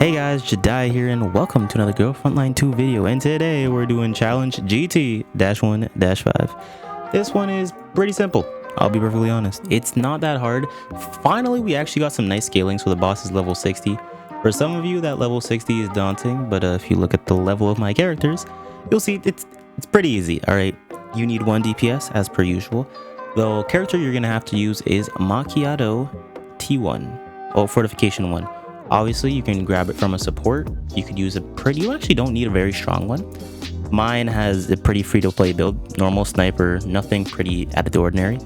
Hey guys, Jedi here and welcome to another Frontline 2 video, and today we're doing challenge GT-1-5. This one is pretty simple, I'll be perfectly honest. It's not that hard. Finally, we actually got some nice scaling, so the boss is level 60. For some of you, that level 60 is daunting, but if you look at the level of my characters, you'll see it's pretty easy, alright? You need 1 DPS as per usual. The character you're going to have to use is Macchiato T1, or Fortification 1. Obviously, you can grab it from a support. You could use you actually don't need a very strong one. Mine has a pretty free-to-play build, normal sniper, nothing pretty out of the ordinary.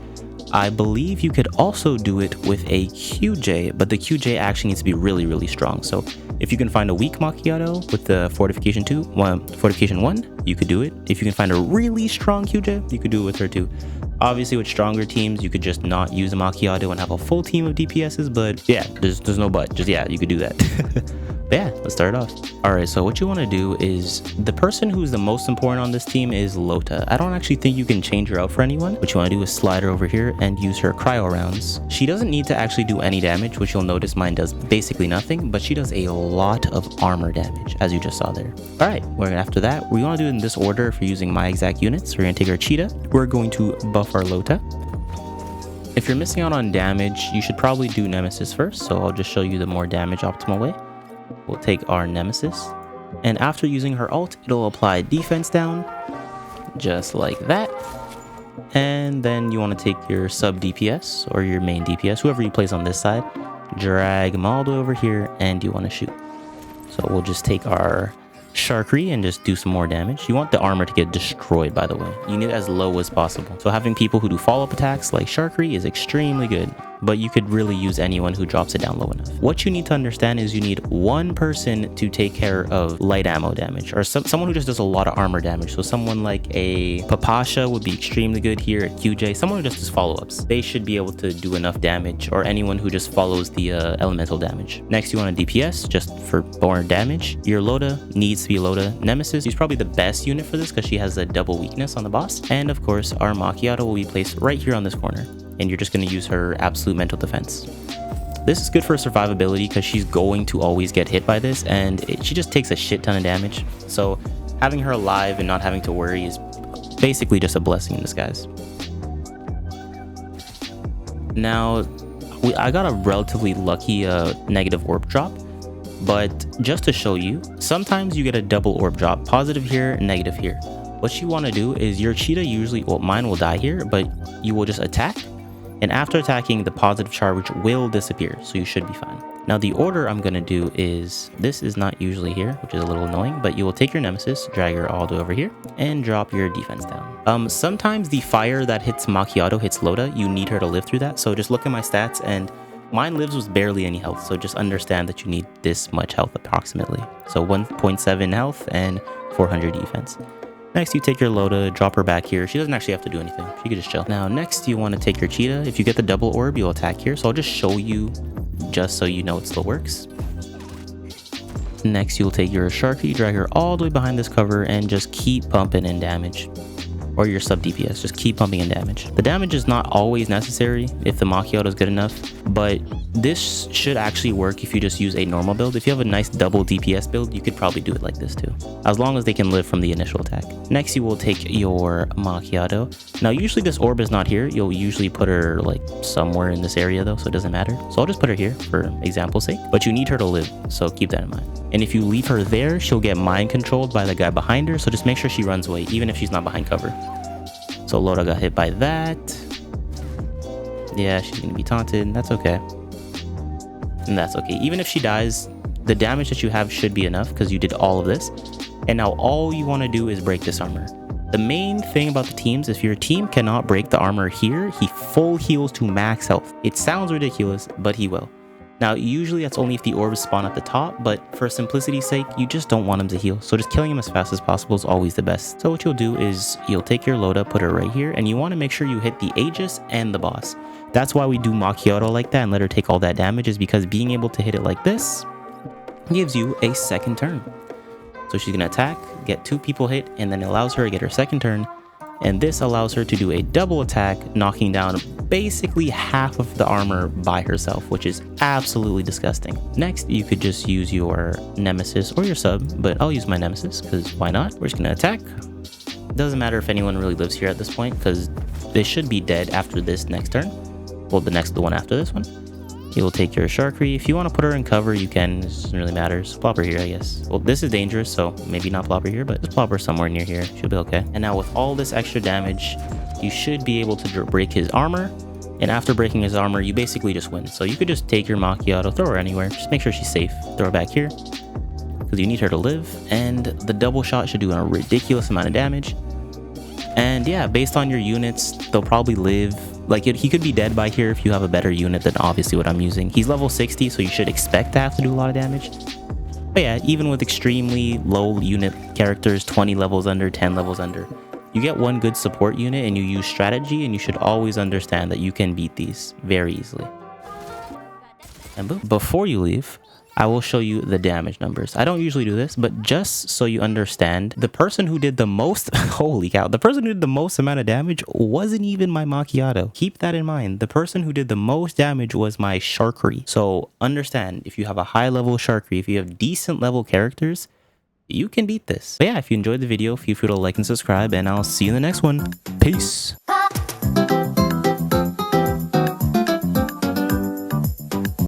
I believe you could also do it with a QJ, but the QJ actually needs to be really, really strong. So if you can find a weak Macchiato with the Fortification 1, you could do it. If you can find a really strong QJ, you could do it with her too. Obviously, with stronger teams, you could just not use a Macchiato and have a full team of DPSs, but yeah, there's no but. Just, yeah, you could do that. But yeah, let's start off. Alright, so what you want to do is, the person who's the most important on this team is Lota. I don't actually think you can change her out for anyone. What you want to do is slide her over here and use her cryo rounds. She doesn't need to actually do any damage, which you'll notice mine does basically nothing, but she does a lot of armor damage, as you just saw there. Alright, after that, we want to do it in this order if you're using my exact units. We're going to take our Cheetah. We're going to buff our Lota. If you're missing out on damage, you should probably do Nemesis first, so I'll just show you the more damage optimal way. We'll take our Nemesis, and after using her ult, it'll apply defense down, just like that. And then you want to take your sub DPS, or your main DPS, whoever you place on this side, drag them all the way over here, and you want to shoot. So we'll just take our Sharkery and just do some more damage. You want the armor to get destroyed, by the way. You need it as low as possible. So having people who do follow-up attacks like Sharkery is extremely good, but you could really use anyone who drops it down low enough. What you need to understand is you need one person to take care of light ammo damage, or someone who just does a lot of armor damage. So someone like a Papasha would be extremely good here at QJ. Someone who just does follow-ups. They should be able to do enough damage, or anyone who just follows the elemental damage. Next, you want a DPS just for more damage. Your Lota needs to be Lota. Nemesis is probably the best unit for this because she has a double weakness on the boss. And of course, our Macchiato will be placed right here on this corner, and you're just going to use her absolute mental defense. This is good for survivability because she's going to always get hit by this, and she just takes a shit ton of damage. So having her alive and not having to worry is basically just a blessing in disguise. Now, I got a relatively lucky negative orb drop, but just to show you, sometimes you get a double orb drop, positive here, negative here. What you want to do is your Cheetah usually, well, mine will die here, but you will just attack, and after attacking, the positive charge will disappear, so you should be fine. Now, the order I'm going to do is, this is not usually here, which is a little annoying, but you will take your Nemesis, drag her all the way over here, and drop your defense down. Sometimes the fire that hits Macchiato hits Lota. You need her to live through that, so just look at my stats, and mine lives with barely any health, so just understand that you need this much health approximately. So 1.7 health and 400 defense. Next, you take your Lota, drop her back here. She doesn't actually have to do anything. She can just chill. Now, next, you want to take your Cheetah. If you get the double orb, you'll attack here. So I'll just show you, just so you know it still works. Next, you'll take your Sharky, drag her all the way behind this cover, and just keep pumping in damage. Or your sub DPS, just keep pumping in damage. The damage is not always necessary if the Macchiato is good enough, but this should actually work if you just use a normal build. If you have a nice double DPS build, you could probably do it like this too, as long as they can live from the initial attack. Next, you will take your Macchiato. Now, usually this orb is not here. You'll usually put her like somewhere in this area though, so it doesn't matter. So I'll just put her here for example's sake, but you need her to live, so keep that in mind. And if you leave her there, she'll get mind controlled by the guy behind her, so just make sure she runs away, even if she's not behind cover. So Lota got hit by that. Yeah, she's gonna be taunted. That's okay. And that's okay. Even if she dies, the damage that you have should be enough because you did all of this. And now all you want to do is break this armor. The main thing about the teams, if your team cannot break the armor here, he full heals to max health. It sounds ridiculous, but he will. Now, usually that's only if the orbs spawn at the top, but for simplicity's sake, you just don't want him to heal. So just killing him as fast as possible is always the best. So what you'll do is you'll take your Lota, put her right here, and you want to make sure you hit the Aegis and the boss. That's why we do Macchiato like that and let her take all that damage, is because being able to hit it like this gives you a second turn. So she's going to attack, get 2 people hit, and then it allows her to get her second turn. And this allows her to do a double attack, knocking down basically half of the armor by herself, which is absolutely disgusting. Next, you could just use your nemesis or your sub, but I'll use my nemesis because why not? We're just gonna attack. Doesn't matter if anyone really lives here at this point because they should be dead after this next turn. Well, the one after this one. You will take your Sharkry. If you want to put her in cover, you can. It doesn't really matter. Just plop her here, I guess. Well, this is dangerous, so maybe not plop her here, but just plop her somewhere near here. She'll be okay. And now with all this extra damage, you should be able to break his armor. And after breaking his armor, you basically just win. So you could just take your Macchiato, throw her anywhere. Just make sure she's safe. Throw her back here because you need her to live. And the double shot should do a ridiculous amount of damage. And yeah, based on your units, they'll probably live. Like, he could be dead by here if you have a better unit than obviously what I'm using. He's level 60, so you should expect to have to do a lot of damage. But yeah, even with extremely low unit characters, 20 levels under, 10 levels under, you get one good support unit and you use strategy, and you should always understand that you can beat these very easily. And boom. Before you leave, I will show you the damage numbers. I don't usually do this, but just so you understand, the person who did the most, holy cow, the person who did the most amount of damage wasn't even my Macchiato. Keep that in mind. The person who did the most damage was my Sharkry. So understand, if you have a high level Sharkry, if you have decent level characters, you can beat this. But yeah, if you enjoyed the video, feel free to like and subscribe, and I'll see you in the next one. Peace.